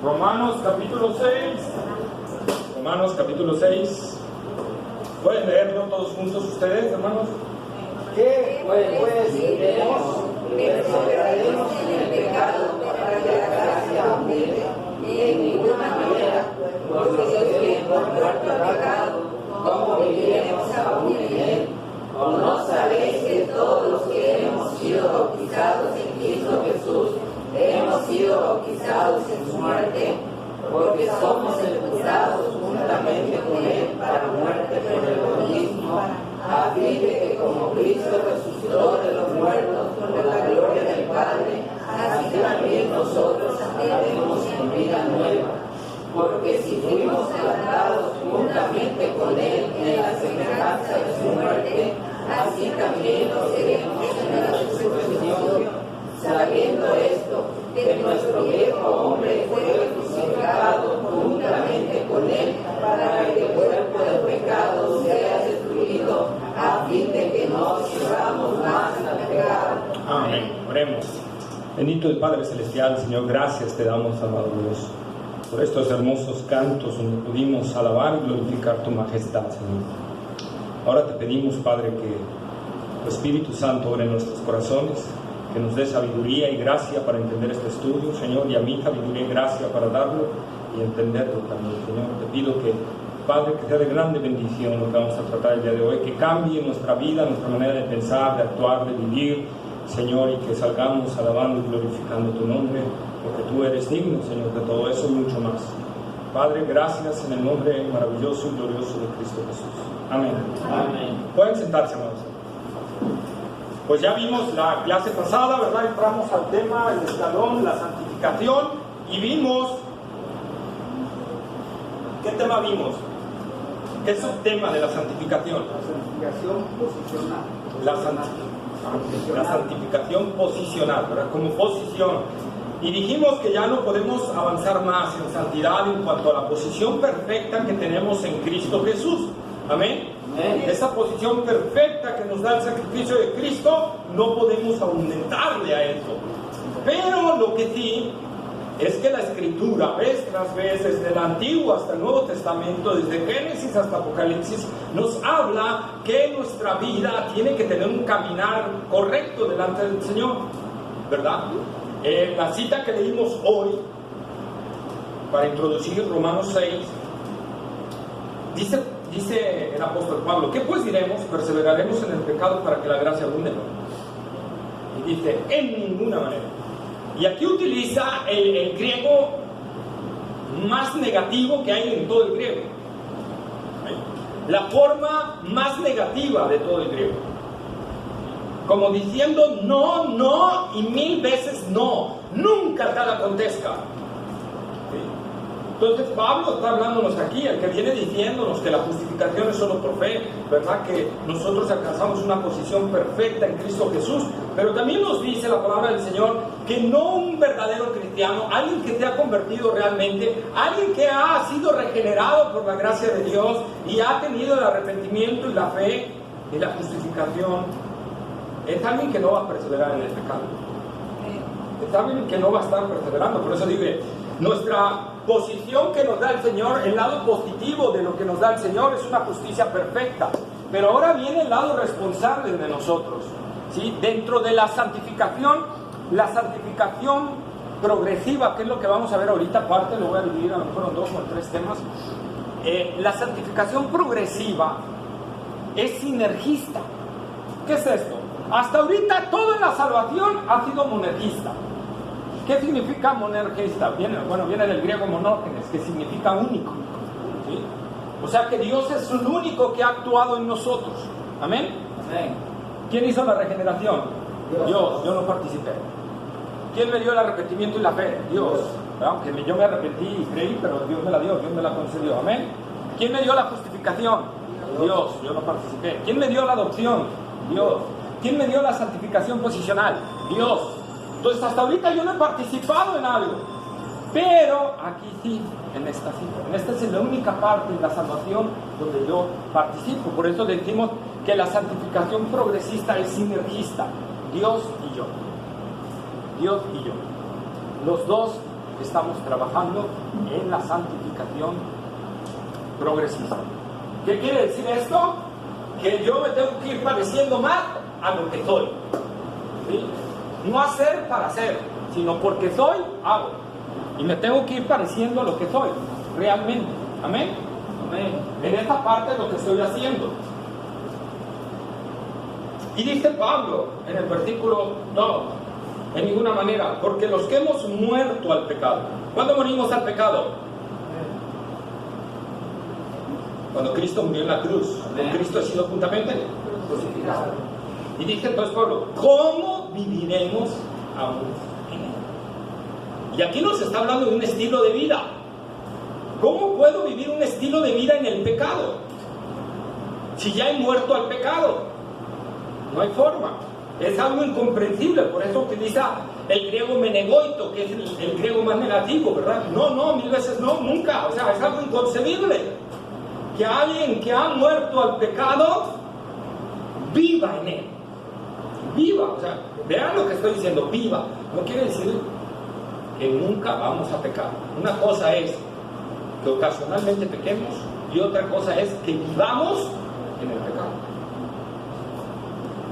Romanos capítulo 6. Romanos capítulo 6. ¿Pueden leerlo todos juntos ustedes, hermanos? ¿Qué pues diremos? ¿Perseveraremos en el pecado para que la gracia abunde? En ninguna manera, porque Dios que hemos muerto al pecado, ¿cómo viviremos aún en él? ¿O no sabéis que todos los que hemos sido bautizados en Cristo Jesús, hemos sido bautizados en su muerte? Porque somos sepultados juntamente con él para muerte por el bautismo, a fin de que como Cristo resucitó de los muertos por la gloria del Padre, así también nosotros andaremos en vida nueva. Porque si fuimos levantados juntamente con él en la semejanza de su muerte, así también lo seremos en la resurrección, sabiendo esto, que nuestro viejo hombre fue crucificado juntamente con él, para que el cuerpo del pecado sea destruido, a fin de que no sirvamos más al pecado. Amén. Oremos. Bendito el Padre Celestial, Señor, gracias te damos, amado Dios, por estos hermosos cantos donde pudimos alabar y glorificar tu majestad, Señor. Ahora te pedimos, Padre, que tu Espíritu Santo obre en nuestros corazones, que nos dé sabiduría y gracia para entender este estudio, Señor, y a mí sabiduría y gracia para darlo y entenderlo también, Señor. Te pido que, Padre, que sea de grande bendición lo que vamos a tratar el día de hoy, que cambie nuestra vida, nuestra manera de pensar, de actuar, de vivir, Señor, y que salgamos alabando y glorificando tu nombre, porque tú eres digno, Señor, de todo eso y mucho más. Padre, gracias en el nombre maravilloso y glorioso de Cristo Jesús. Amén. Amén. Pueden sentarse, hermanos. Pues ya vimos la clase pasada, ¿verdad? Entramos al tema, el escalón, la santificación, y vimos... ¿Qué tema vimos? ¿Qué subtema de la santificación? La santificación posicional. La santificación posicional, ¿verdad? Como posición. Y dijimos que ya no podemos avanzar más en santidad en cuanto a la posición perfecta que tenemos en Cristo Jesús. Amén. Esa posición perfecta que nos da el sacrificio de Cristo, no podemos aumentarle a eso. Pero lo que sí es que la Escritura, vez tras vez, desde el Antiguo hasta el Nuevo Testamento, desde Génesis hasta Apocalipsis, nos habla que nuestra vida tiene que tener un caminar correcto delante del Señor, ¿verdad? La cita que leímos hoy, para introducir Romanos 6, dice el apóstol Pablo: ¿qué pues diremos? ¿Perseveraremos en el pecado para que la gracia abunde? Y dice: en ninguna manera. Y aquí utiliza el griego más negativo que hay en todo el griego. La forma más negativa de todo el griego. Como diciendo no, no y 1000 veces no. Nunca tal acontezca. Entonces Pablo está hablándonos aquí, el que viene diciéndonos que la justificación es solo por fe, ¿verdad? Que nosotros alcanzamos una posición perfecta en Cristo Jesús, pero también nos dice la palabra del Señor que no un verdadero cristiano, alguien que te ha convertido realmente, alguien que ha sido regenerado por la gracia de Dios y ha tenido el arrepentimiento y la fe y la justificación, es alguien que no va a perseverar en el pecado. Es alguien que no va a estar perseverando. Por eso dice, nuestra posición que nos da el Señor, el lado positivo de lo que nos da el Señor es una justicia perfecta. Pero ahora viene el lado responsable de nosotros, ¿sí? Dentro de la santificación progresiva, que es lo que vamos a ver ahorita, aparte lo voy a dividir a lo mejor en 2 o 3 temas. La santificación progresiva es sinergista. ¿Qué es esto? Hasta ahorita toda la salvación ha sido monergista. ¿Qué significa monergista? Viene del griego monógenes, que significa único, ¿sí? O sea que Dios es el único que ha actuado en nosotros. ¿Amén? Amén. ¿Quién hizo la regeneración? Dios. Yo no participé. ¿Quién me dio el arrepentimiento y la fe? Dios. Aunque yo me arrepentí y creí, pero Dios me la dio, Dios me la concedió. Amén. ¿Quién me dio la justificación? Dios. Yo no participé. ¿Quién me dio la adopción? Dios. ¿Quién me dio la santificación posicional? Dios. Entonces hasta ahorita yo no he participado en algo, pero aquí sí, en esta sí. En esta es la única parte de la salvación donde yo participo. Por eso decimos que la santificación progresista es sinergista, Dios y yo. Dios y yo. Los dos estamos trabajando en la santificación progresiva. ¿Qué quiere decir esto? Que yo me tengo que ir pareciendo más a lo que soy. ¿Sí? No hacer para hacer, sino porque soy, hago. Y me tengo que ir pareciendo a lo que soy, realmente. ¿Amén? Amén. En esta parte es lo que estoy haciendo. Y dice Pablo en el versículo 2, en ninguna manera, porque los que hemos muerto al pecado. ¿Cuándo morimos al pecado? Cuando Cristo murió en la cruz. Con Cristo ha sido juntamente crucificado. Y dice entonces Pablo, ¿cómo viviremos aún en él? Y aquí nos está hablando de un estilo de vida. ¿Cómo puedo vivir un estilo de vida en el pecado? Si ya he muerto al pecado. No hay forma. Es algo incomprensible. Por eso utiliza el griego menegoito, que es el griego más negativo, ¿verdad? No, mil veces no, nunca. O sea, es algo inconcebible. Que alguien que ha muerto al pecado viva en él. Viva. O sea, vean lo que estoy diciendo, viva. No quiere decir que nunca vamos a pecar. Una cosa es que ocasionalmente pequemos y otra cosa es que vivamos en el pecado.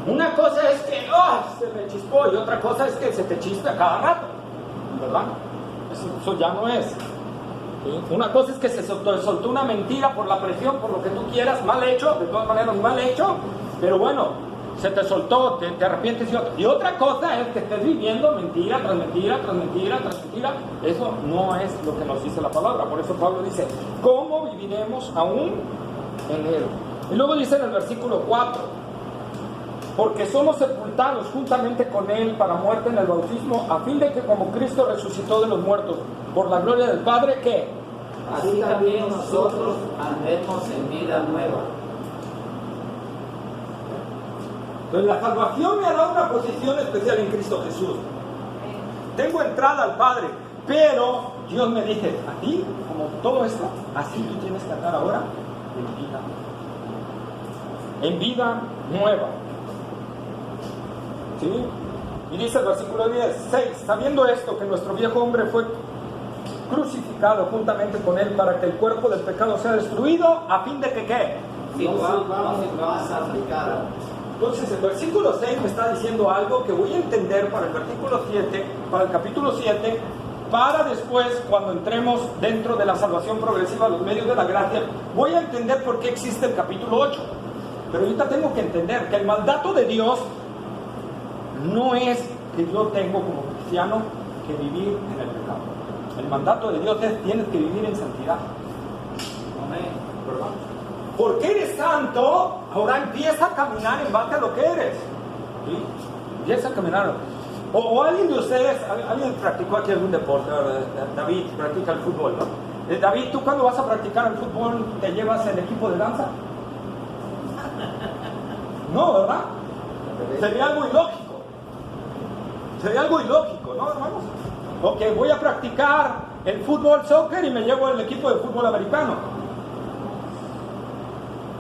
Una cosa es que se me chispó y otra cosa es que se te chispe a cada rato, ¿verdad? Eso ya no es. ¿Sí? Una cosa es que se soltó una mentira por la presión, por lo que tú quieras, mal hecho, de todas maneras mal hecho, pero bueno, se te soltó, te arrepientes y otra cosa es que estés viviendo mentira tras mentira, tras mentira, tras mentira. Eso no es lo que nos dice la palabra. Por eso Pablo dice, ¿cómo viviremos aún en él? Y luego dice en el versículo 4, porque somos sepultados juntamente con él para muerte en el bautismo, a fin de que como Cristo resucitó de los muertos por la gloria del Padre, ¿qué? Así también nosotros andemos en vida nueva. Entonces la salvación me ha dado una posición especial en Cristo Jesús. Tengo entrada al Padre, pero Dios me dice, a ti, como todo esto, así tú tienes que andar ahora en vida nueva. ¿Sí? Y dice el versículo 6, sabiendo esto, que nuestro viejo hombre fue crucificado juntamente con él para que el cuerpo del pecado sea destruido, a fin de que ¿qué? Entonces el versículo 6 me está diciendo algo que voy a entender para el versículo 7, para el capítulo 7, para después, cuando entremos dentro de la salvación progresiva, los medios de la gracia, voy a entender por qué existe el capítulo 8. Pero ahorita tengo que entender que el mandato de Dios no es que yo tengo como cristiano que vivir en el pecado. El mandato de Dios es tienes que vivir en santidad. Amén. ¿Verdad? Porque eres santo, ahora empieza a caminar en base a lo que eres. ¿Sí? Empieza a caminar. O alguien de ustedes, alguien practicó aquí algún deporte. David practica el fútbol, ¿no? David, ¿tú cuando vas a practicar el fútbol te llevas el equipo de danza? No, ¿verdad? Sería algo ilógico. Sería algo ilógico, ¿no, hermanos? Ok, voy a practicar el fútbol, soccer y me llevo el equipo de fútbol americano.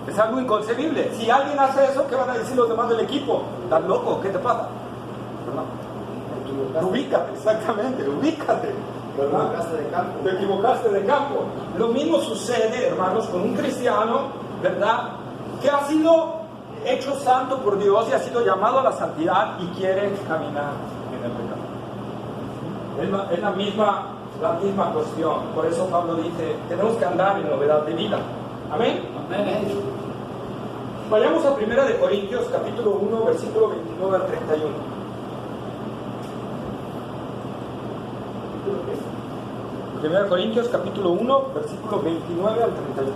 Es algo inconcebible. Si alguien hace eso, ¿qué van a decir los demás del equipo? ¿Estás loco? ¿Qué te pasa? ¿Verdad? Ubícate, exactamente, ubícate. ¿Verdad? Te equivocaste de campo. Lo mismo sucede, hermanos, con un cristiano, ¿verdad? Que ha sido hecho santo por Dios y ha sido llamado a la santidad y quiere caminar en el pecado. Es la misma cuestión. Por eso Pablo dice, tenemos que andar en novedad de vida. Amén. Amén. Vayamos a 1 Corintios capítulo 1 versículo 29 al 31. 1 Corintios capítulo 1 versículo 29 al 31.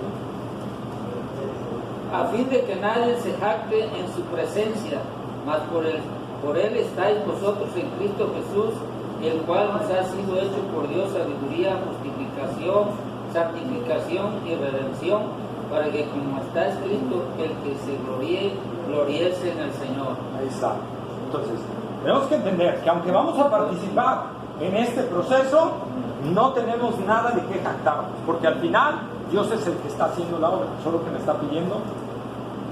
A fin de que nadie se jacte en su presencia, mas por él estáis vosotros en Cristo Jesús, el cual nos ha sido hecho por Dios sabiduría, justificación, santificación y redención, para que como está escrito, el que se gloríe, gloriese en el Señor. Ahí está. Entonces, tenemos que entender que aunque vamos a participar en este proceso, no tenemos nada de qué jactarnos, porque al final Dios es el que está haciendo la obra, solo que me está pidiendo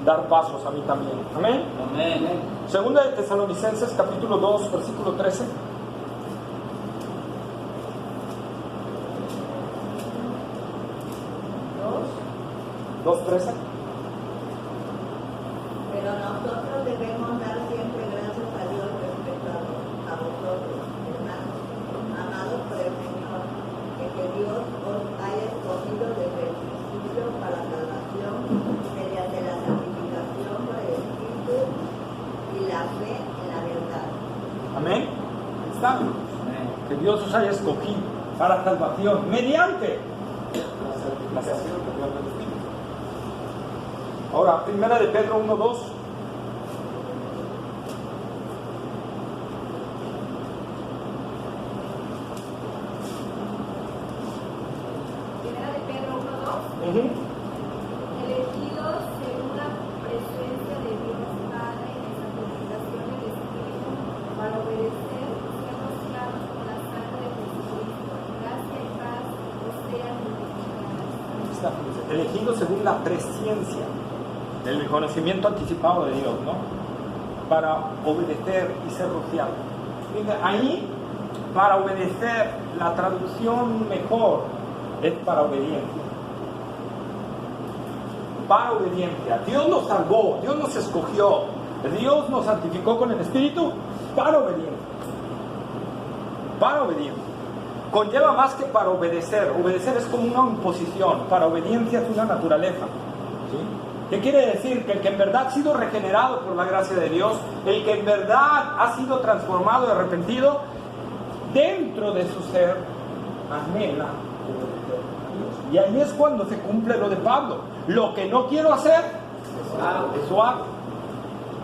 dar pasos a mí también. Amén. Amén. Segunda de Tesalonicenses capítulo 2 versículo 13. 2:13. Pero nosotros debemos dar siempre gracias a Dios respecto a vosotros, hermanos, amados por el Señor, que Dios os haya escogido desde el principio para la salvación mediante la santificación por el Espíritu y la fe en la verdad. Amén. Ahí está. Que Dios os haya escogido para salvación mediante la santificación del Espíritu. Ahora, 1 de Pedro 1:2. Elegidos según la presencia de Dios Padre en la santificación del Espíritu para obedecer ser rociados con la sangre de Jesucristo. Gracia y paz os sean multiplicadas. Elegidos según la presencia del conocimiento anticipado de Dios, ¿no? Para obedecer y ser rociados. Ahí, para obedecer, la traducción mejor es para obediencia. Para obediencia. Dios nos salvó, Dios nos escogió, Dios nos santificó con el Espíritu para obediencia. Para obediencia. Conlleva más que para obedecer. Obedecer es como una imposición. Para obediencia es una naturaleza. ¿Sí? ¿Qué quiere decir? Que el que en verdad ha sido regenerado por la gracia de Dios, el que en verdad ha sido transformado y arrepentido, dentro de su ser anhela obedecer a Dios. Y ahí es cuando se cumple lo de Pablo. Lo que no quiero hacer, eso hago.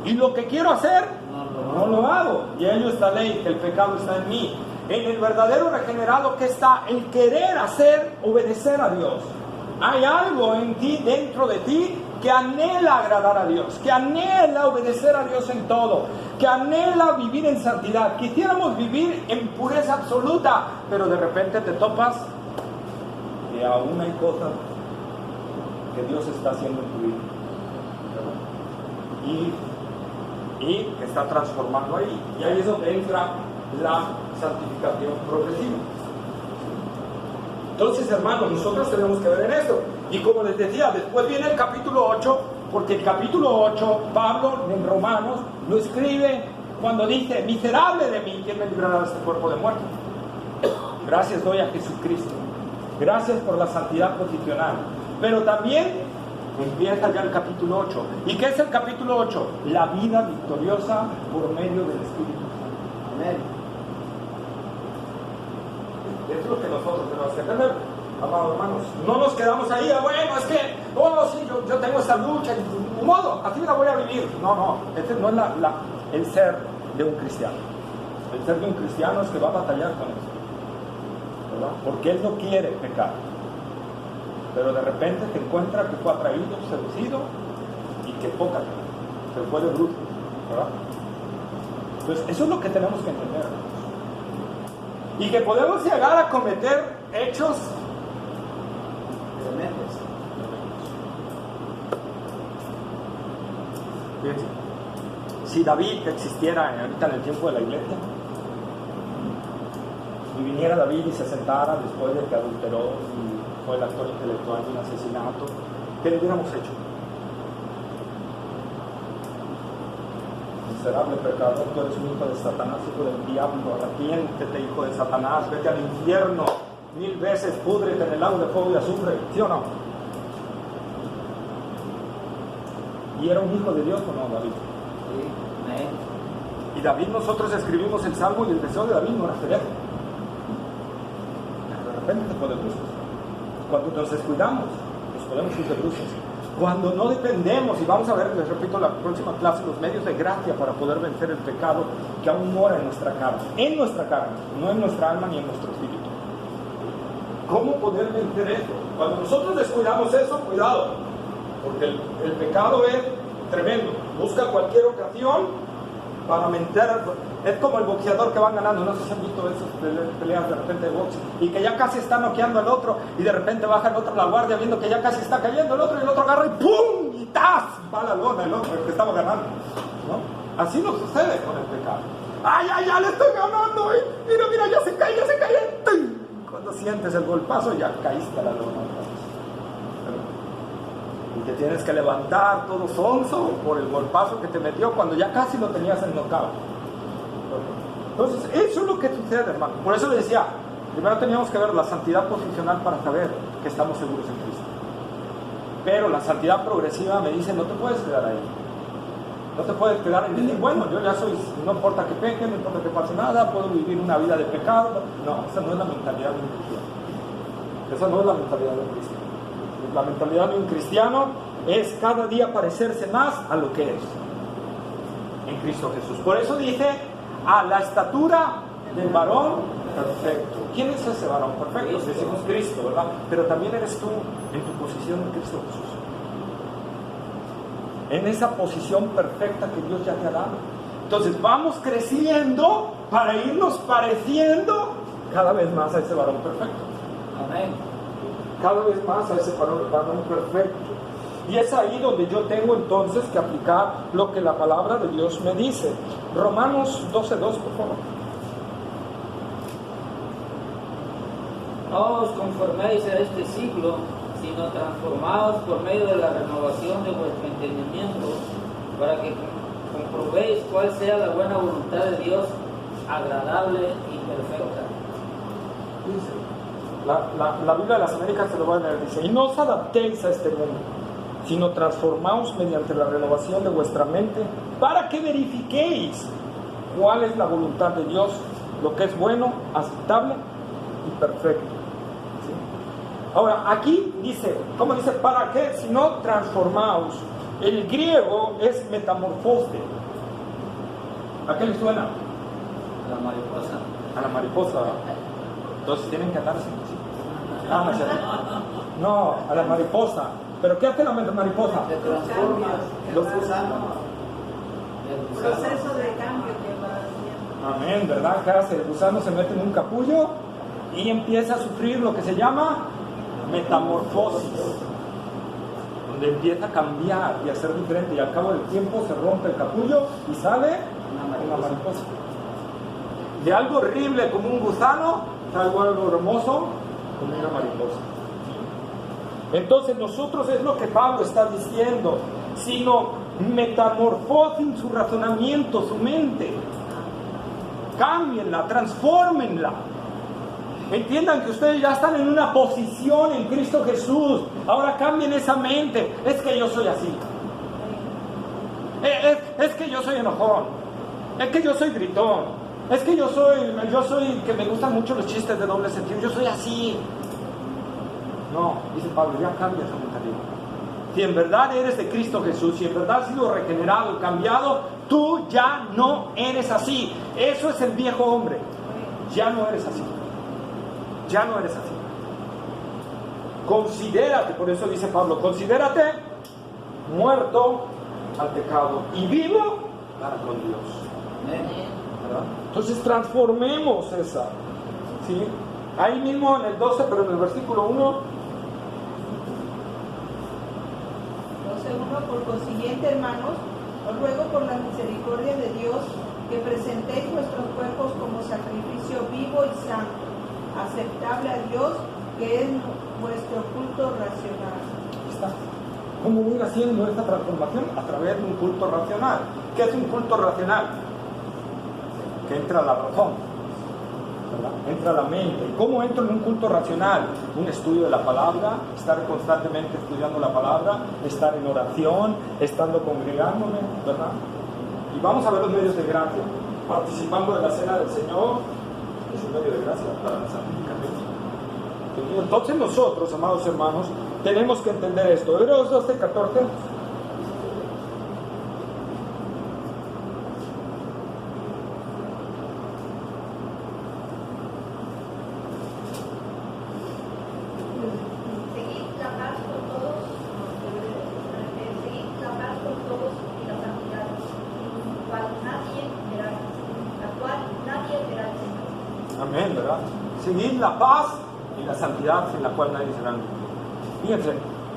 Y lo que quiero hacer, no lo hago. Y ello es la ley, que el pecado está en mí. En el verdadero regenerado, que está el querer hacer, obedecer a Dios. Hay algo en ti, dentro de ti, que anhela agradar a Dios, que anhela obedecer a Dios en todo, que anhela vivir en santidad. Quisiéramos vivir en pureza absoluta, pero de repente te topas que aún hay cosas que Dios está haciendo en tu vida, y que está transformando ahí. Y ahí es donde entra la santificación progresiva. Entonces, hermanos, nosotros tenemos que ver en esto. Y como les decía, después viene el capítulo 8, porque el capítulo 8, Pablo en Romanos lo escribe cuando dice: miserable de mí, ¿quién me librará de este cuerpo de muerte? Gracias doy a Jesucristo. Gracias por la santidad posicional. Pero también empieza ya el capítulo 8. ¿Y qué es el capítulo 8? La vida victoriosa por medio del Espíritu Santo. Amén. Eso es lo que nosotros tenemos que entender, amados hermanos. No nos quedamos ahí, bueno, es que, sí, yo tengo esta lucha, y de modo, así la voy a vivir. No, ese no es el ser de un cristiano. El ser de un cristiano es que va a batallar con eso, ¿verdad? Porque él no quiere pecar. Pero de repente se encuentra que fue atraído, seducido, y que poca se fue de bruto, ¿verdad? Entonces, eso es lo que tenemos que entender. Y que podemos llegar a cometer hechos tremendos. Fíjense, si David existiera ahorita en el tiempo de la iglesia, y viniera David y se sentara después de que adulteró y fue el actor intelectual de un asesinato, ¿qué le hubiéramos hecho? Miserable pecador, tú eres un hijo de Satanás, hijo del diablo, arrepiéntete, hijo de Satanás, vete al infierno 1000 veces, púdrete en el lago de fuego y azufre, ¿sí o no? ¿Y era un hijo de Dios o no, David? Sí. Y David, nosotros escribimos el Salmo, y el deseo de David no era ser. De repente te puede bruces. Cuando nos descuidamos, nos podemos ir de bruces. Cuando no dependemos, y vamos a ver, les repito, la próxima clase, los medios de gracia para poder vencer el pecado que aún mora en nuestra carne, no en nuestra alma ni en nuestro espíritu. ¿Cómo poder vencer eso? Cuando nosotros descuidamos eso, cuidado, porque el pecado es tremendo, busca cualquier ocasión para mentir. Es como el boxeador que van ganando, no sé si han visto esas peleas de repente de box, y que ya casi está noqueando al otro, y de repente baja el otro a la guardia viendo que ya casi está cayendo el otro, y el otro agarra y ¡pum! Y ¡tas! Va a la lona el otro, el que estaba ganando, ¿no? Así nos sucede con el pecado. ¡Ay, ya le estoy ganando! Mira, ya se cae, ¡tum! Cuando sientes el golpazo, ya caíste a la lona. Y te tienes que levantar todo sonso por el golpazo que te metió cuando ya casi lo tenías en knockout. Entonces, eso es lo que sucede, hermano. Por eso le decía, primero teníamos que ver la santidad posicional para saber que estamos seguros en Cristo. Pero la santidad progresiva me dice, no te puedes quedar ahí. No te puedes quedar en decir, bueno, yo ya soy, no importa que peque, no importa que pase nada, puedo vivir una vida de pecado. No, esa no es la mentalidad de un cristiano. Esa no es la mentalidad de un cristiano. La mentalidad de un cristiano es cada día parecerse más a lo que es en Cristo Jesús. Por eso dice, a la estatura del varón perfecto. ¿Quién es ese varón perfecto? Decimos Cristo, ¿verdad? Pero también eres tú en tu posición en Cristo Jesús. En esa posición perfecta que Dios ya te ha dado. Entonces vamos creciendo para irnos pareciendo cada vez más a ese varón perfecto. Amén. Cada vez más a ese varón perfecto. Y es ahí donde yo tengo entonces que aplicar lo que la palabra de Dios me dice. Romanos 12:2, por favor. No os conforméis a este siglo, sino transformaos por medio de la renovación de vuestro entendimiento, para que comprobéis cuál sea la buena voluntad de Dios, agradable y perfecta. Dice, la Biblia de las Américas se lo va a leer, dice, y no os adaptéis a este mundo, sino transformaos mediante la renovación de vuestra mente, para que verifiquéis cuál es la voluntad de Dios, lo que es bueno, aceptable y perfecto. ¿Sí? Ahora, aquí dice, ¿cómo dice? ¿Para qué? Si no, transformaos. El griego es metamorfoste. ¿A qué le suena? La mariposa. A la mariposa. Entonces tienen que andar así. Ah, no, es cierto. No, a la mariposa. ¿Pero qué hace la mariposa? Se transforma. Los Proceso de cambio que va haciendo. Amén, ¿verdad? ¿Qué hace? El gusano se mete en un capullo y empieza a sufrir lo que se llama metamorfosis, donde empieza a cambiar y a ser diferente, y al cabo del tiempo se rompe el capullo y sale una mariposa. De algo horrible como un gusano, salgo algo hermoso como una mariposa. Entonces nosotros es lo que Pablo está diciendo, sino metamorfosen su razonamiento, su mente, cámbienla, transfórmenla. Entiendan que ustedes ya están en una posición en Cristo Jesús. Ahora cambien esa mente. Es que yo soy así. Es que yo soy enojón. Es que yo soy gritón. Es que yo soy que me gustan mucho los chistes de doble sentido. Yo soy así. No, dice Pablo, ya cambia esa mentalidad. Si en verdad eres de Cristo Jesús, si en verdad has sido regenerado, cambiado, tú ya no eres así. Eso es el viejo hombre. Ya no eres así. Ya no eres así. Considérate, por eso dice Pablo, considérate muerto al pecado y vivo para con Dios. ¿Verdad? Entonces transformemos esa. ¿Sí? Ahí mismo en el 12, pero en el versículo 1. 12:1. Por consiguiente, hermanos, os ruego por la misericordia de Dios que presentéis vuestros cuerpos como sacrificio vivo y santo, aceptable a Dios, que es vuestro culto racional. Está. ¿Cómo voy haciendo esta transformación? A través de un culto racional. ¿Qué es un culto racional? Que entra la razón, ¿verdad? Entra la mente. ¿Y cómo entro en un culto racional? Un estudio de la palabra, estar constantemente estudiando la palabra, estar en oración, estando congregándome, ¿verdad? Y vamos a ver los medios de gracia, participando de la cena del Señor. Es un medio de gracia para la santificación. Entonces nosotros, amados hermanos, tenemos que entender esto. Hebreos 12:14. Seguid la paz con todos y la santidad, la cual nadie verá el Señor. Amén, ¿verdad? Seguid la paz y la santidad sin la cual nadie será. Fíjense,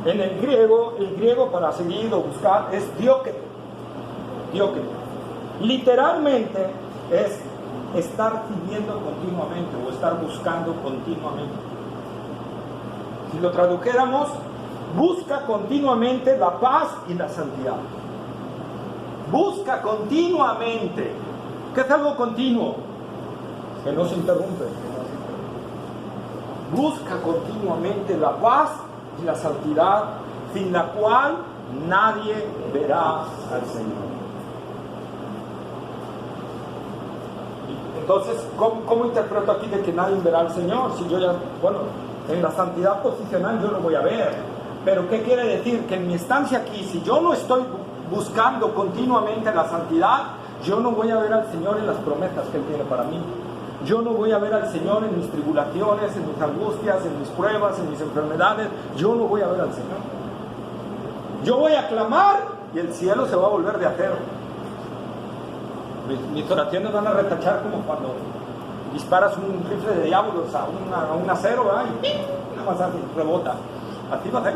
en el griego para seguir o buscar es dióquete. Dióquete. Literalmente es estar pidiendo continuamente o estar buscando continuamente. Si lo tradujéramos, Busca continuamente la paz y la santidad. Busca continuamente. ¿Qué es algo continuo? Que no se interrumpe. Busca continuamente la paz y la santidad, sin la cual nadie verá al Señor. Entonces, ¿cómo interpreto aquí de que nadie verá al Señor? Si yo ya, en la santidad posicional yo lo voy a ver. Pero ¿qué quiere decir? Que en mi estancia aquí, si yo no estoy buscando continuamente la santidad, yo no voy a ver al Señor en las promesas que Él tiene para mí. Yo no voy a ver al Señor en mis tribulaciones, en mis angustias, en mis pruebas, en mis enfermedades. Yo no voy a ver al Señor. Yo voy a clamar y el cielo se va a volver de acero. Mis oraciones van a retachar como cuando disparas un rifle de diablos a un acero, ¿verdad? Y nada más así, rebota. Así va a ser.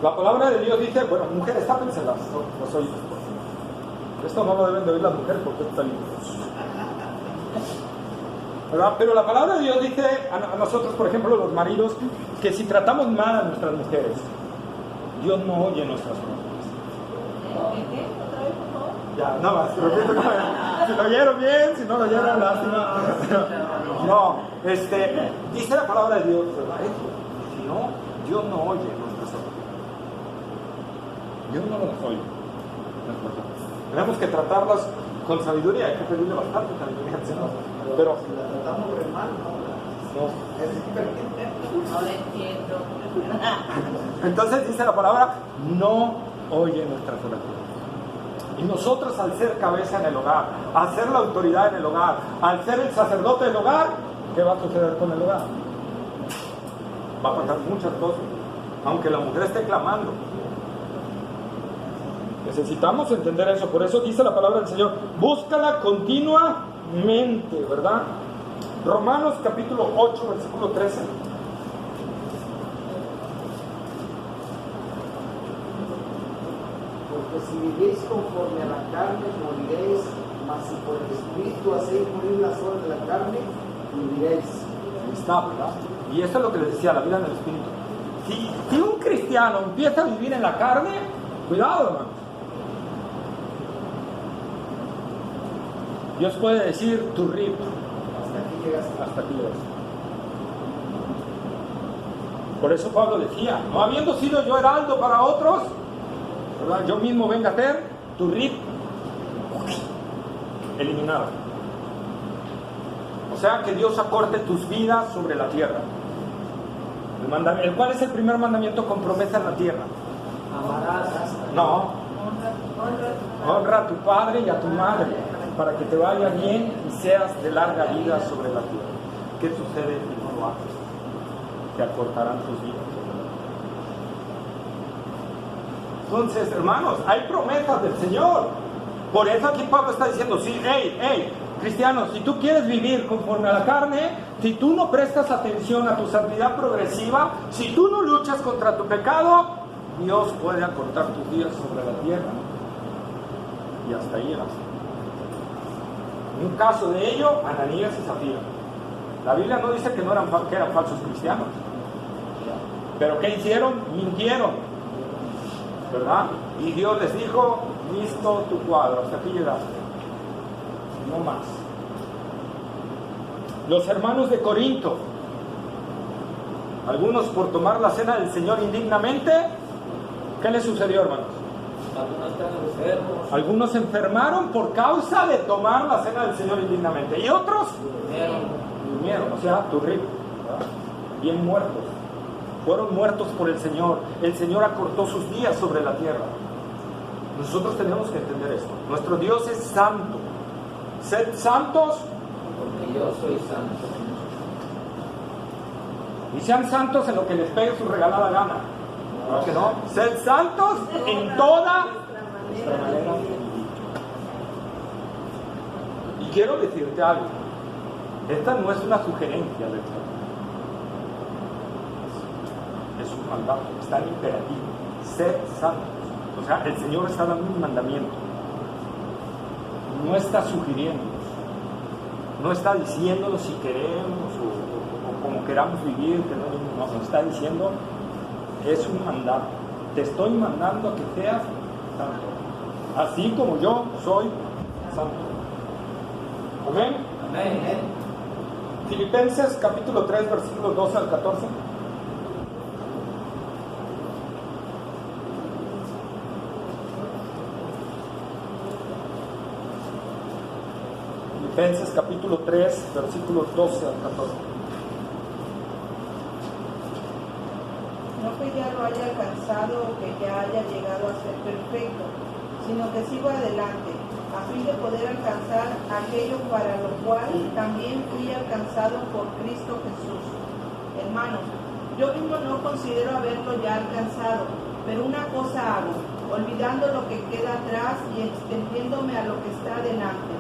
La palabra de Dios dice, mujeres, tápenselas los oídos. Esto no lo deben de oír las mujeres porque está lindo. ¿Verdad? Pero la palabra de Dios dice a nosotros, por ejemplo, los maridos, que si tratamos mal a nuestras mujeres, Dios no oye nuestras oraciones. Ya, nada más, repito, si lo oyeron bien, si no lo oyeron, lástima. No, dice la palabra de Dios, ¿verdad? Si no, Dios no oye nuestras oraciones. Dios no las oye. Tenemos que tratarlas con sabiduría, hay que pedirle bastante sabiduría al Señor. Pero si la tratamos re mal, No le entiendo. Entonces dice la palabra, no oye nuestras oraciones. Y nosotros, al ser cabeza en el hogar, al ser la autoridad en el hogar, al ser el sacerdote del hogar, ¿qué va a suceder con el hogar? Va a pasar muchas cosas, aunque la mujer esté clamando. Necesitamos entender eso. Por eso dice la palabra del Señor, búscala continuamente, ¿verdad? Romanos capítulo 8, versículo 13. porque si vivís conforme a la carne, moriréis, mas si por el Espíritu hacéis morir las obras de la carne, viviréis. Está, ¿verdad? Y eso es lo que les decía, la vida en el Espíritu. Si un cristiano empieza a vivir en la carne, cuidado, hermanos. Dios puede decir, tu rip, Hasta aquí llegaste. hasta aquí llegas. Por eso Pablo decía, no habiendo sido yo heraldo para otros, ¿verdad? Yo mismo venga a ser tu rip eliminado. O sea, que Dios acorte tus vidas sobre la tierra. ¿Cuál es el primer mandamiento con promesa en la tierra? Amarás. No. Honra a tu padre y a tu madre, para que te vaya bien y seas de larga vida sobre la tierra. ¿Qué sucede si no lo haces? Te acortarán tus vidas. Entonces, hermanos, hay promesas del Señor. Por eso aquí Pablo está diciendo, sí, cristianos, si tú quieres vivir conforme a la carne, si tú no prestas atención a tu santidad progresiva, si tú no luchas contra tu pecado, Dios puede acortar tus días sobre la tierra. Y hasta ahí llegas. Un caso de ello, Ananías y Zafira. La Biblia no dice que eran falsos cristianos. Pero ¿qué hicieron? Mintieron, ¿verdad? Y Dios les dijo, listo tu cuadro, hasta aquí llegaste. No más. Los hermanos de Corinto, algunos por tomar la cena del Señor indignamente, ¿qué les sucedió, hermanos? Algunos están enfermos. Algunos se enfermaron por causa de tomar la cena del Señor indignamente. Y otros durmieron, o sea, bien muertos. Fueron muertos por el Señor. El Señor acortó sus días sobre la tierra. Nosotros tenemos que entender esto. Nuestro Dios es santo. Sed santos, Porque yo soy santo. y sean santos en lo que les pegue su regalada gana. ¿No que no? Sed santos en toda nuestra manera de vivir. Y quiero decirte algo. Esta no es una sugerencia del Señor. Es un mandato, está en imperativo. Sed santos. O sea, el Señor está dando un mandamiento. No está sugiriéndonos. No está diciéndonos si queremos o como queramos vivir. Que no, está diciendo es un mandato. Te estoy mandando a que seas santo, así como yo soy santo. Amén. Amén. Filipenses capítulo 3, versículos 12 al 14. Filipenses capítulo 3, versículos 12 al 14. No que ya lo haya alcanzado o que ya haya llegado a ser perfecto, sino que sigo adelante, a fin de poder alcanzar aquello para lo cual también fui alcanzado por Cristo Jesús. Hermanos, yo mismo no considero haberlo ya alcanzado, pero una cosa hago, olvidando lo que queda atrás y extendiéndome a lo que está delante.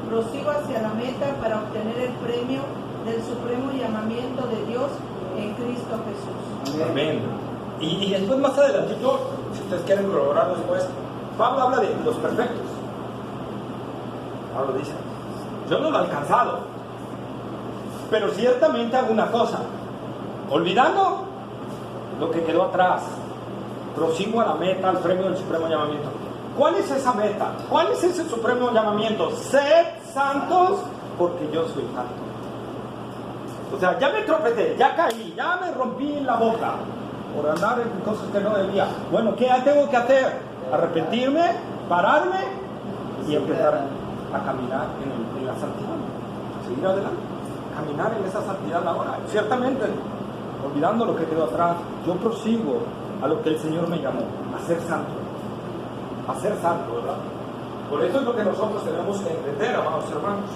Prosigo hacia la meta para obtener el premio del supremo llamamiento de Dios en Cristo Jesús. Amén. Y después más adelantito, si ustedes quieren corroborar después, Pablo habla de los perfectos. Pablo dice, yo no lo he alcanzado, pero ciertamente hago una cosa, olvidando lo que quedó atrás, prosigo a la meta, al premio del supremo llamamiento. ¿Cuál es esa meta? ¿Cuál es ese supremo llamamiento? Sed santos porque yo soy santo. O sea, ya me tropecé, ya caí, ya me rompí la boca por andar en cosas que no debía. Bueno, ¿qué tengo que hacer? Arrepentirme, pararme y empezar a caminar en la santidad. Seguir adelante, caminar en esa santidad ahora. Ciertamente, olvidando lo que quedó atrás, yo prosigo a lo que el Señor me llamó, a ser santo. A ser santo, ¿verdad? Por eso es lo que nosotros tenemos que entender, amados hermanos.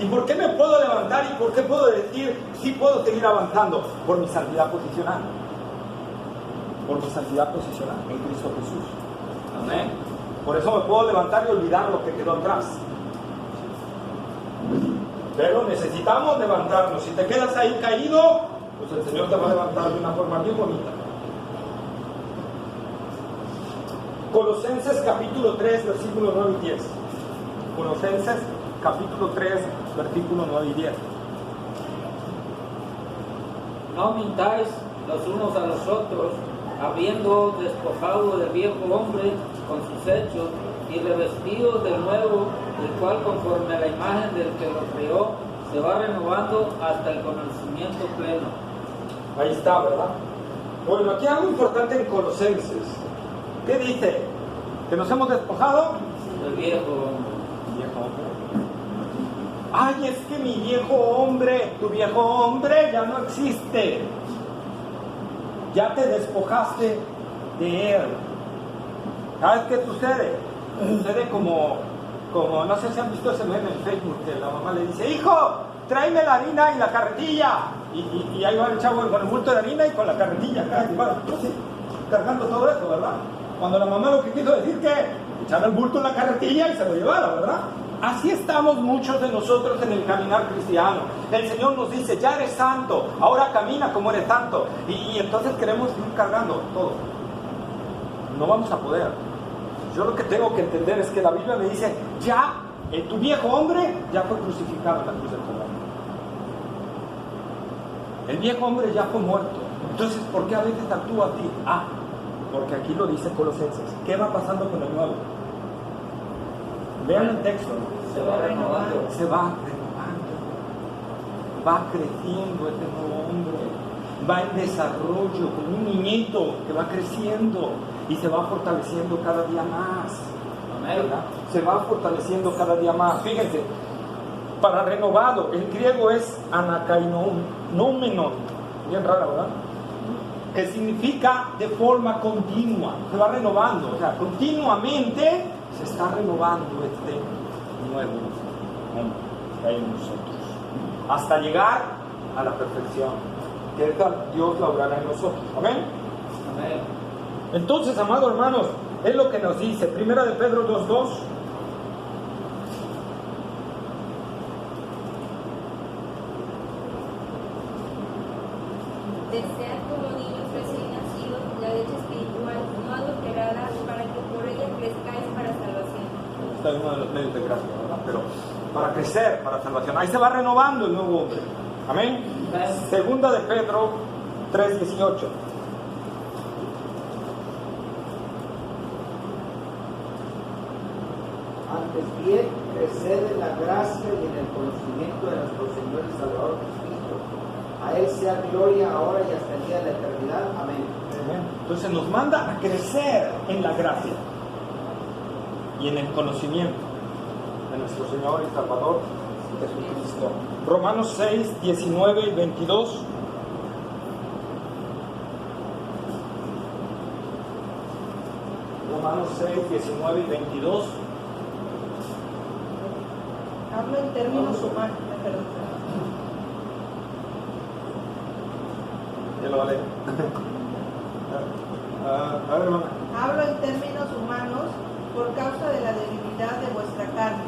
¿Y por qué me puedo levantar y por qué puedo decir sí puedo seguir avanzando? Por mi santidad posicional. Por mi santidad posicional en Cristo Jesús. Amén. Por eso me puedo levantar y olvidar lo que quedó atrás. Pero necesitamos levantarnos. Si te quedas ahí caído, pues el Señor te va a levantar de una forma bien bonita. Colosenses capítulo 3, versículos 9 y 10. Colosenses capítulo 3, versículos 9 y 10. No mintáis los unos a los otros, habiendo despojado del viejo hombre con sus hechos y revestidos del nuevo, el cual conforme a la imagen del que lo creó, se va renovando hasta el conocimiento pleno. Ahí está, ¿verdad? Bueno, aquí algo importante en Colosenses. ¿Qué dice? ¿Que nos hemos despojado? El viejo hombre. Viejo hombre. Ay, es que mi viejo hombre, tu viejo hombre ya no existe. Ya te despojaste de él. ¿Sabes qué sucede? Sucede como no sé si han visto ese meme en Facebook, que la mamá le dice, hijo, tráeme la harina y la carretilla. Y ahí va el chavo con el bulto de harina y con la carretilla acá, así, cargando todo eso, ¿verdad? Cuando la mamá lo que quiso decir que echara el bulto en la carretilla y se lo llevara, ¿verdad? Así estamos muchos de nosotros en el caminar cristiano. El Señor nos dice, ya eres santo, ahora camina como eres santo. Y entonces queremos ir cargando todo. No vamos a poder. Yo lo que tengo que entender es que la Biblia me dice, ya, tu viejo hombre ya fue crucificado en la cruz del Calvario. El viejo hombre ya fue muerto. Entonces, ¿por qué a veces actúa así? Porque aquí lo dice Colosenses. ¿Qué va pasando con el nuevo? Vean el texto. Se va renovando. Se va renovando. Va creciendo este nuevo hombre. Va en desarrollo, como un niñito que va creciendo y se va fortaleciendo cada día más. ¿Verdad? Se va fortaleciendo cada día más. Fíjense, para renovado, el griego es anakainomenon. Bien rara, ¿verdad? Que significa de forma continua, se va renovando, o sea, continuamente se está renovando este nuevo hombre que hay en nosotros, hasta llegar a la perfección, que Dios la obrará en nosotros. Amén. Amén. Entonces, amados hermanos, es lo que nos dice, 1 de Pedro 2:2. Desead como niños recién nacidos la leche espiritual no adulterada para que por ella crezcáis para salvación. Está en uno de los medios de gracia, ¿verdad? Pero para crecer, para salvación. Ahí se va renovando el nuevo hombre. Amén. Segunda de Pedro 3:18. Antes bien, creced en la gracia y en el conocimiento de nuestro Señor y Salvador Jesucristo. A Él sea gloria ahora y hasta el día de la eternidad. Amén. Entonces nos manda a crecer en la gracia y en el conocimiento de nuestro Señor y Salvador Jesucristo. Romanos 6, 19 y 22. Romanos 6, 19 y 22. Hablo en términos humanos. Ya lo vale. A ver, hermana. Hablo en términos humanos por causa de la debilidad de vuestra carne,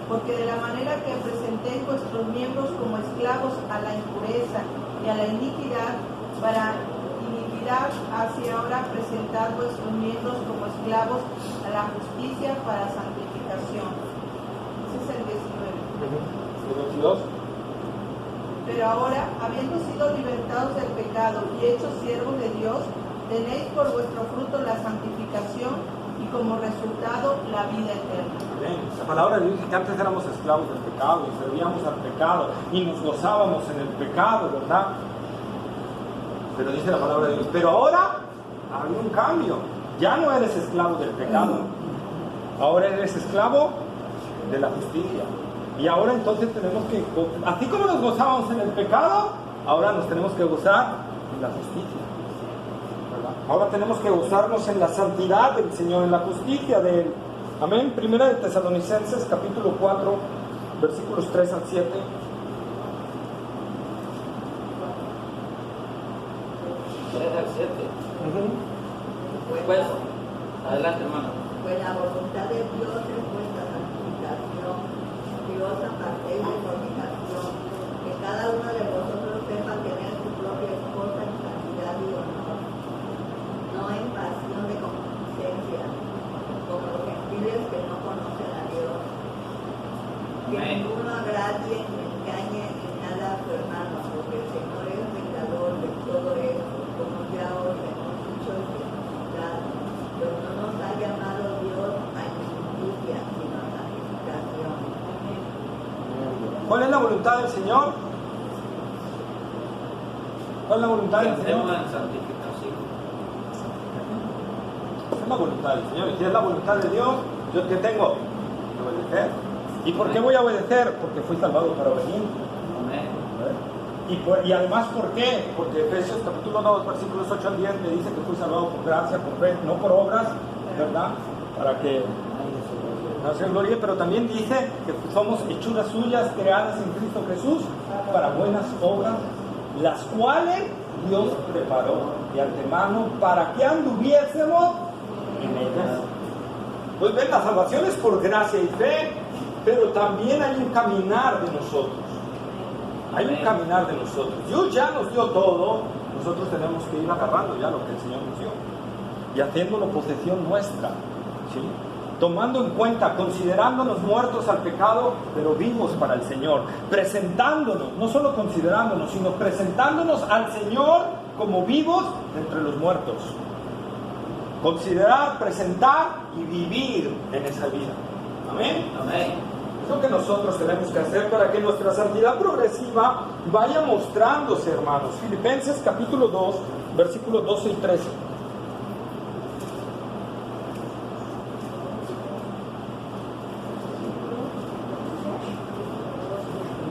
porque de la manera que presentéis vuestros miembros como esclavos a la impureza y a la iniquidad, para iniquidad, así ahora presentad vuestros miembros como esclavos a la justicia para santificación. Ese es el 19. El 22. Pero ahora, habiendo sido libertados del pecado y hechos siervos de Dios, tenéis por vuestro fruto la santificación y como resultado la vida eterna. Bien. La palabra de Dios dice que antes éramos esclavos del pecado y servíamos al pecado y nos gozábamos en el pecado, ¿verdad? Pero dice la palabra de Dios, pero ahora hay un cambio. Ya no eres esclavo del pecado, ahora eres esclavo de la justicia. Y ahora entonces tenemos que, así como nos gozábamos en el pecado, ahora nos tenemos que gozar en la justicia, ¿verdad? Ahora tenemos que gozarnos en la santidad del Señor, en la justicia de Él. Amén. Primera de Tesalonicenses, capítulo 4, versículos 3 al 7. Al 7. Pues, adelante, hermano. Pues la voluntad de Dios es vuestra santificación. Dios apartéis de fornicación, que cada uno de vosotros sepa tener su propia esposa en santidad y honor, no en pasión de concupiscencia, como los gentiles que no conocen a Dios. Que Amén. ninguno agradie ni engañe en nada a su hermano, porque el Señor es vengador de todo esto, como ya os hemos dicho y explicado. Pues no nos ha llamado Dios a injusticia, sino a santificación. ¿Cuál es la voluntad del Señor? ¿Cuál es la voluntad del Señor? Hacemos en santificación. Es la voluntad del Señor. Y si es la voluntad de Dios, ¿yo qué tengo? Que obedecer. ¿Y por qué voy a obedecer? Porque fui salvado para obedecer. Amén. Y además, ¿por qué? Porque Efesios capítulo 2, versículos 8 al 10 me dice que fui salvado por gracia, por fe, no por obras, ¿verdad? Para que no se glorie, pero también dice que somos hechuras suyas creadas en Cristo Jesús para buenas obras, las cuales Dios preparó de antemano para que anduviésemos en ellas. Pues ven, la salvación es por gracia y fe, pero también hay un caminar de nosotros. Hay un caminar de nosotros. Dios ya nos dio todo, nosotros tenemos que ir agarrando ya lo que el Señor nos dio y haciéndolo posesión nuestra, ¿sí? Tomando en cuenta, considerándonos muertos al pecado, pero vivos para el Señor, presentándonos, no solo considerándonos, sino presentándonos al Señor como vivos entre los muertos. Considerar, presentar y vivir en esa vida. Amén. Amén. Es lo que nosotros tenemos que hacer para que nuestra santidad progresiva vaya mostrándose, hermanos. Filipenses capítulo 2, versículos 12 y 13.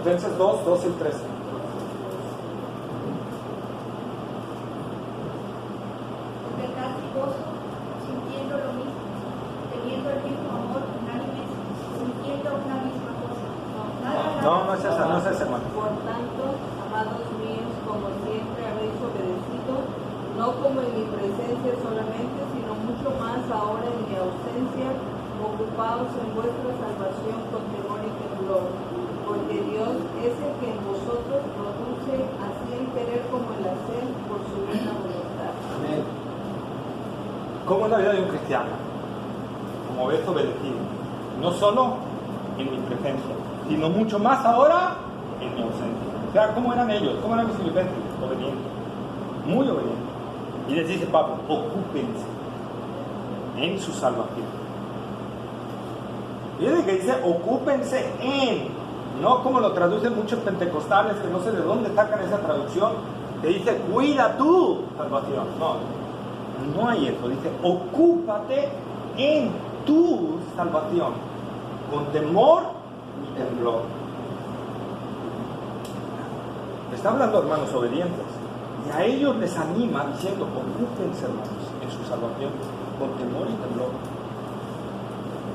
Filipenses 2, 12 y 13. Verdad y gozo, sintiendo lo mismo, teniendo el mismo amor unánime, sintiendo una misma cosa. No es esa, no es esa, hermano. Por tanto, amados míos, como siempre habéis obedecido, no como en mi presencia solamente, sino mucho más ahora en mi ausencia, ocupados en vuestra salvación con temor y temblor, porque Dios es el que en vosotros produce así el querer como el hacer por su buena voluntad. Amén. ¿Cómo es la vida de un cristiano? Como ves, obedecido. No solo en mi presencia, sino mucho más ahora en mi ausencia. O sea, ¿cómo eran ellos? ¿Cómo eran los filipenses? Obedientes. Muy obedientes. Y les dice Pablo, ocúpense en su salvación. Fíjense que dice ocúpense en, no como lo traducen muchos pentecostales que no sé de dónde sacan esa traducción, que dice cuida tu salvación. No hay eso, dice ocúpate en tu salvación, con temor y temblor. Está hablando hermanos obedientes, y a ellos les anima diciendo ocúpense hermanos en su salvación, con temor y temblor.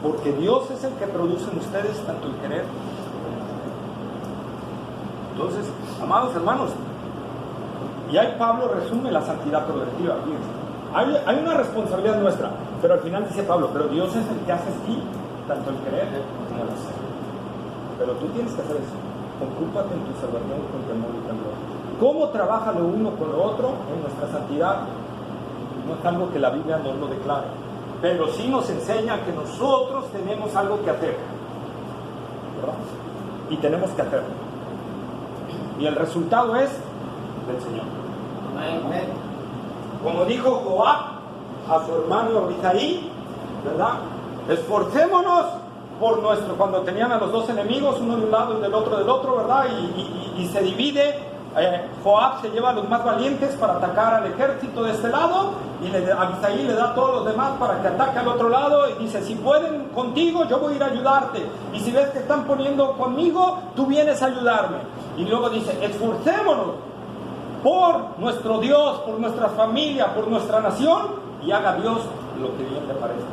Porque Dios es el que produce en ustedes tanto el querer como el hacer. Entonces, amados hermanos, y ahí Pablo resume la santidad progresiva. Hay una responsabilidad nuestra, pero al final dice Pablo, pero Dios es el que hace aquí tanto el querer como el hacer. Pero tú tienes que hacer eso. Ocúpate en tu salvación con temor y temblor. ¿Cómo trabaja lo uno con lo otro en nuestra santidad? No es algo que la Biblia nos lo declare, pero sí nos enseña que nosotros tenemos algo que hacer, ¿verdad? Y tenemos que hacerlo. Y el resultado es del Señor. Amén. Como dijo Joab a su hermano Abisai, ¿verdad? Esforcémonos por nuestro, cuando tenían a los dos enemigos, uno de un lado y del otro, ¿verdad? Y se divide. Joab se lleva a los más valientes para atacar al ejército de este lado, y Abisai le da a todos los demás para que ataque al otro lado, y dice, si pueden contigo, yo voy a ir a ayudarte, y si ves que están poniendo conmigo, tú vienes a ayudarme. Y luego dice, esforcémonos por nuestro Dios, por nuestra familia, por nuestra nación, y haga Dios lo que bien le parezca.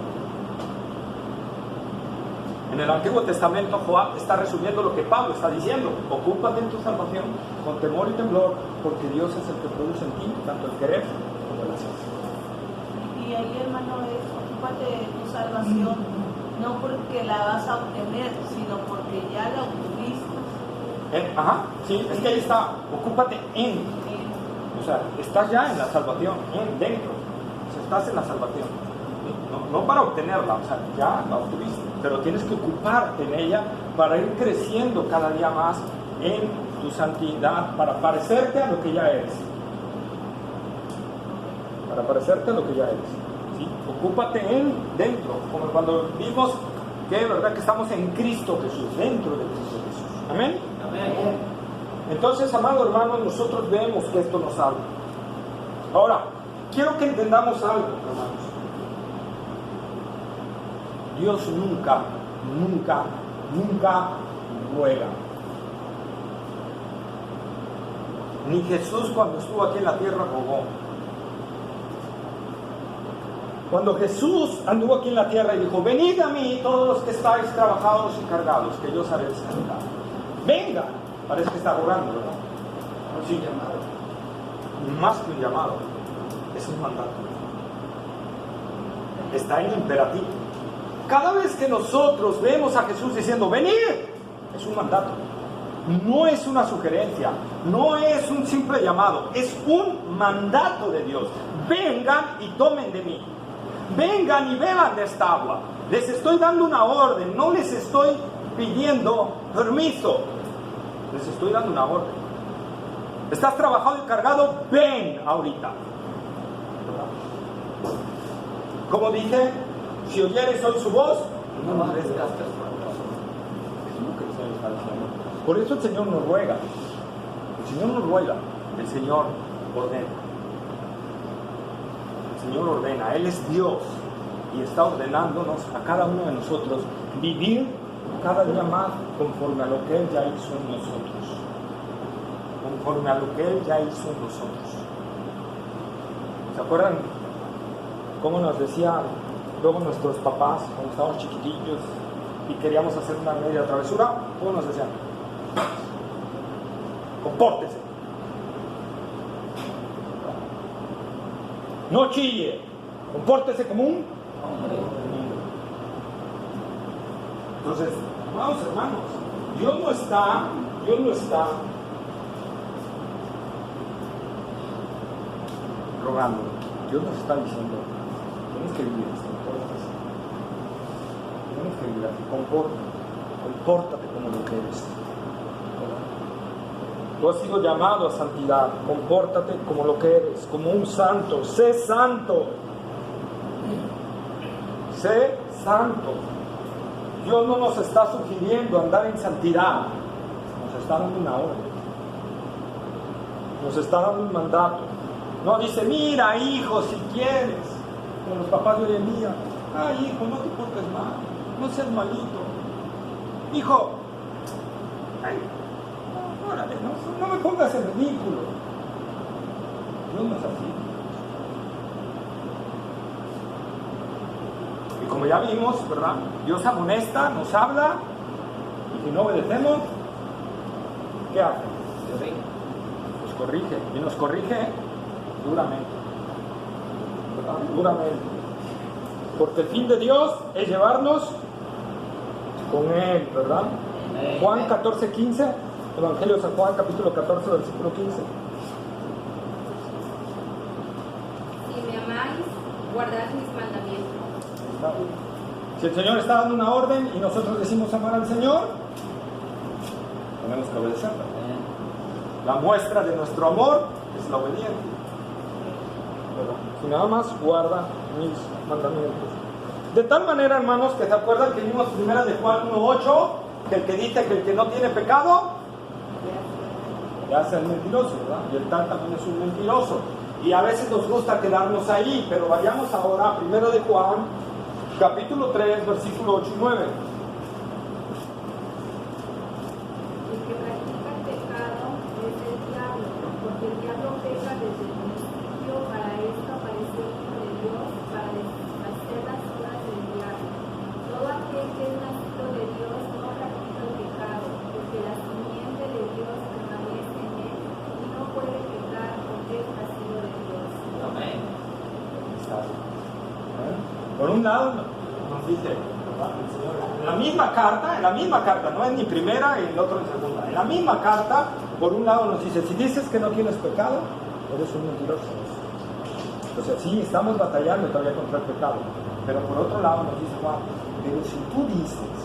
En el Antiguo Testamento Joab está resumiendo lo que Pablo está diciendo: ocúpate en tu salvación con temor y temblor, porque Dios es el que produce en ti tanto el querer como el hacer. Y ahí, hermano, es ocúpate de tu salvación, no porque la vas a obtener, sino porque ya la obtuviste. Sí, es que ahí está, ocúpate en. O sea, estás ya en la salvación, dentro. O sea, estás en la salvación. No para obtenerla, o sea, ya la obtuviste, pero tienes que ocuparte en ella para ir creciendo cada día más en tu santidad, para parecerte a lo que ya eres. Para parecerte a lo que ya eres. ¿Sí? Ocúpate en dentro, como cuando vimos que, ¿verdad?, que estamos en Cristo Jesús, dentro de Cristo Jesús. Amén. Amén. Entonces, amados hermanos, nosotros vemos que esto nos habla. Ahora, quiero que entendamos algo, hermanos. Dios nunca ruega. Ni Jesús cuando estuvo aquí en la tierra rogó. Cuando Jesús anduvo aquí en la tierra y dijo: venid a mí todos los que estáis trabajados y cargados, que yo os haré descansar. Venga, parece que está rogando, ¿verdad? No, sí, llamado. Más que un llamado, es un mandato. Está en imperativo. Cada vez que nosotros vemos a Jesús diciendo venid, es un mandato. No es una sugerencia, no es un simple llamado, es un mandato de Dios. Vengan y tomen de mí. Vengan y beban de esta agua. Les estoy dando una orden, no les estoy pidiendo permiso. Les estoy dando una orden. ¿Estás trabajado y cargado? Ven ahorita. Como dice: si oyeres hoy su voz, no desgastes tu corazón. Es lo que el Señor está diciendo. Por eso el Señor nos ruega. El Señor nos ruega. El Señor ordena. El Señor ordena. Él es Dios y está ordenándonos a cada uno de nosotros vivir cada día más conforme a lo que Él ya hizo en nosotros. Conforme a lo que Él ya hizo en nosotros. ¿Se acuerdan cómo nos decía luego nuestros papás cuando estábamos chiquitillos y queríamos hacer una media travesura? ¿Cómo nos decían? Compórtese, no chille, compórtese como un hombre. Entonces, amados hermanos, Dios no está rogando. Dios nos está diciendo: tienes que vivir así, tienes que vivir así, compórtate como lo que eres. Tú has sido llamado a santidad, compórtate como lo que eres, como un santo. Sé santo. Sé santo. Dios no nos está sugiriendo andar en santidad, nos está dando una orden, nos está dando un mandato. No dice, mira hijo, si quieres, como los papás de hoy en día, ay hijo, no te portes mal, no seas malito, hijo, ay, órale, no me pongas en ridículo. Dios no es así. Y como ya vimos, ¿verdad? Dios amonesta, nos habla, y si no obedecemos, ¿qué hace? Nos corrige, y nos corrige duramente, ¿verdad? Duramente. Porque el fin de Dios es llevarnos con Él, ¿verdad? Juan 14:15, Evangelio de San Juan, capítulo 14, versículo 15. Si me amáis, guardad mis mandamientos. Si el Señor está dando una orden y nosotros decimos amar al Señor, tenemos que obedecerla. La muestra de nuestro amor es la obediencia. Si nada más guarda mis mandamientos. De tal manera, hermanos, que se acuerdan que vimos primera de Juan 1:8, que el que dice que el que no tiene pecado ya es el mentiroso, ¿verdad? Y el tal también es un mentiroso. Y a veces nos gusta quedarnos ahí, pero vayamos ahora a primera de Juan, capítulo 3, versículo 8 y 9. El que practica el pecado es el diablo, porque el diablo peca desde el principio. Para esto apareció el Hijo de Dios, para deshacer las obras del diablo. Todo aquel que es nacido de Dios no practica el pecado, porque la simiente de Dios permanece en él y no puede pecar porque es nacido de Dios. Amén. Por un lado nos dice, ¿verdad? El Señor, en la misma carta, no es ni primera y el otro en segunda, en la misma carta, por un lado nos dice, si dices que no tienes pecado, eres un mentiroso. O sea, sí, estamos batallando todavía contra el pecado, pero por otro lado nos dice Juan, pero si tú dices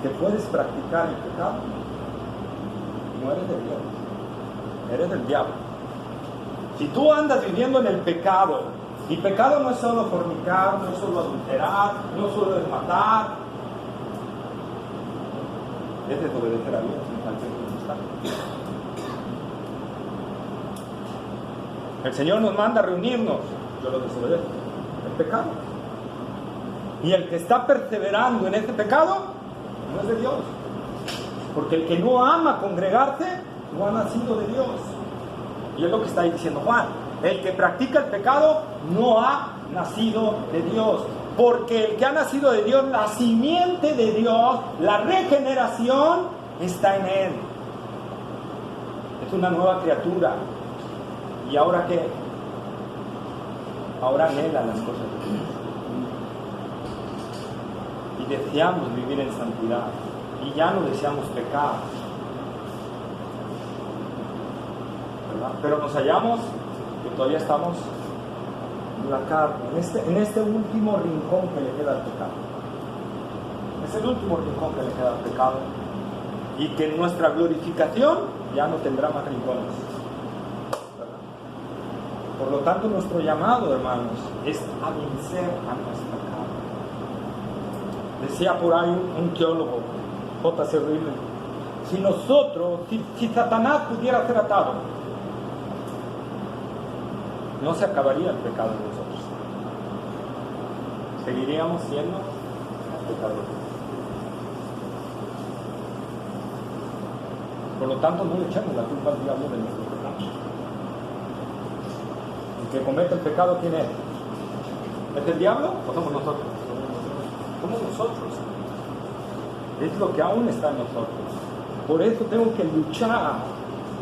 que puedes practicar el pecado, no eres de Dios, eres del diablo. Si tú andas viviendo en el pecado, y pecado no es solo fornicar, no es solo adulterar, no es solo matar, es desobedecer a Dios en cualquier circunstancia. El Señor nos manda a reunirnos, yo lo desobedezco, el pecado. Y el que está perseverando en ese pecado no es de Dios, porque el que no ama congregarse no ha nacido de Dios. Y es lo que está diciendo Juan. El que practica el pecado no ha nacido de Dios. Porque el que ha nacido de Dios, la simiente de Dios, la regeneración, está en él. Es una nueva criatura. ¿Y ahora qué? Ahora anhela las cosas de Dios. Y deseamos vivir en santidad. Y ya no deseamos pecar. ¿Verdad? Pero nos hallamos que todavía estamos en la carne, en este último rincón que le queda al pecado. Es el último rincón que le queda al pecado. Y que en nuestra glorificación ya no tendrá más rincones. ¿Verdad? Por lo tanto, nuestro llamado, hermanos, es a vencer a nuestra carne. Decía por ahí un teólogo, J.C. Ryle, si Satanás pudiera ser atado, no se acabaría el pecado de nosotros. Seguiríamos siendo pecadores. Por lo tanto, no le echemos la culpa al diablo de nuestro pecado. El que comete el pecado, ¿quién es? ¿Es el diablo o somos nosotros? Somos nosotros. Es lo que aún está en nosotros. Por eso tengo que luchar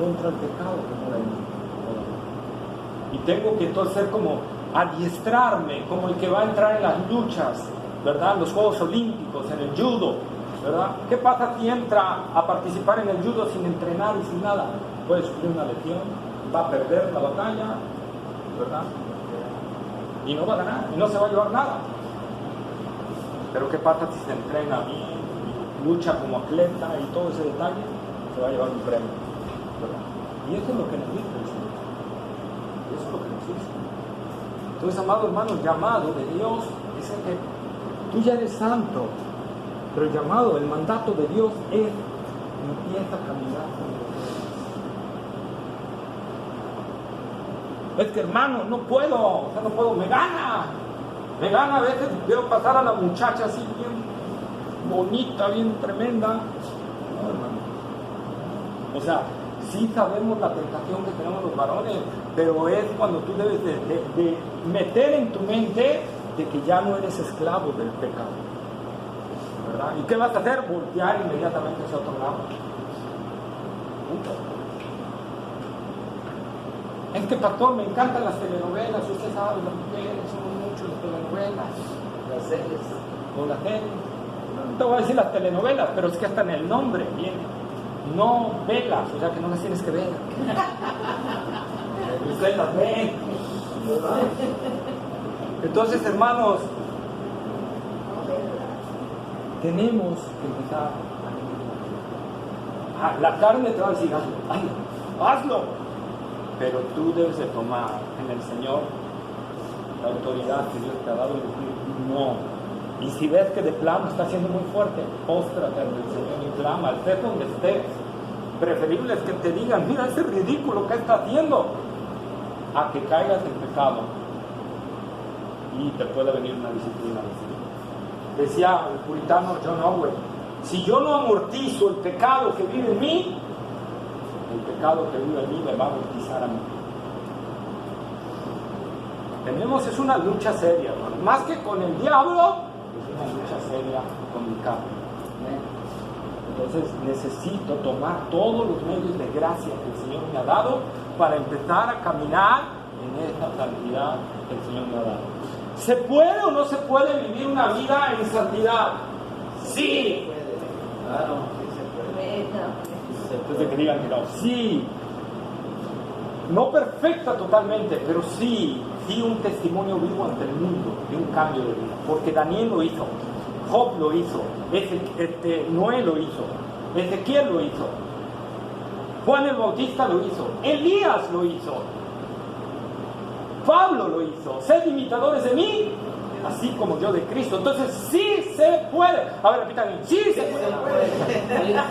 contra el pecado que mora en mí. Y tengo que entonces ser como adiestrarme, como el que va a entrar en las luchas, ¿verdad? En los Juegos Olímpicos, en el judo, ¿verdad? ¿Qué pasa si entra a participar en el judo sin entrenar y sin nada? Puede sufrir una lesión, va a perder la batalla, ¿verdad? Y no va a ganar, y no se va a llevar nada. Pero ¿qué pasa si se entrena bien, y lucha como atleta y todo ese detalle? Se va a llevar un premio, ¿verdad? Y eso es lo que nos dice el Señor. Eso es lo que nos dice. Entonces, amado hermano, el llamado de Dios es el que Tú ya eres santo, pero el llamado, el mandato de Dios es: empieza a caminar con Dios. Es que, hermano, no puedo, me gana a veces. Veo pasar a la muchacha así bien bonita, bien tremenda. No, hermano. O sea, sí sabemos la tentación que tenemos los varones, pero es cuando tú debes de meter en tu mente de que ya no eres esclavo del pecado, ¿verdad? ¿Y qué vas a hacer? Voltear inmediatamente hacia otro lado. Es que, pastor, me encantan las telenovelas. Usted sabe, las mujeres son mucho las telenovelas, las series o las series. No te voy a decir las telenovelas, pero es que hasta en el nombre viene no velas, o sea que no las tienes que ver. Ustedes las ven, ¿verdad? Entonces, hermanos, tenemos que empezar a... La carne te va a decir: hazlo, pero tú debes de tomar en el Señor la autoridad que Dios te ha dado y decir no. Y si ves que de plano está siendo muy fuerte, póstrate ante el Señor y clama, estés donde estés. Preferible es que te digan: mira ese ridículo que está haciendo, a que caigas en pecado y te pueda venir una disciplina. Decía el puritano John Owen: si yo no amortizo el pecado que vive en mí, el pecado que vive en mí me va a amortizar a mí. Es una lucha seria, hermano. Más que con el diablo, es una lucha seria con mi carne. Entonces necesito tomar todos los medios de gracia que el Señor me ha dado para empezar a caminar en esta santidad que el Señor me ha dado. ¿Se puede o no se puede vivir una vida en santidad? Sí. Claro, sí se puede. Entonces que digan que no. Sí. No perfecta totalmente, pero sí un testimonio vivo ante el mundo de un cambio de vida. Porque Daniel lo hizo, Job lo hizo, Noé lo hizo, Ezequiel lo hizo, Juan el Bautista lo hizo, Elías lo hizo, Pablo lo hizo. Sed imitadores de mí, así como yo de Cristo. Entonces sí se puede. A ver, repitan: sí se puede.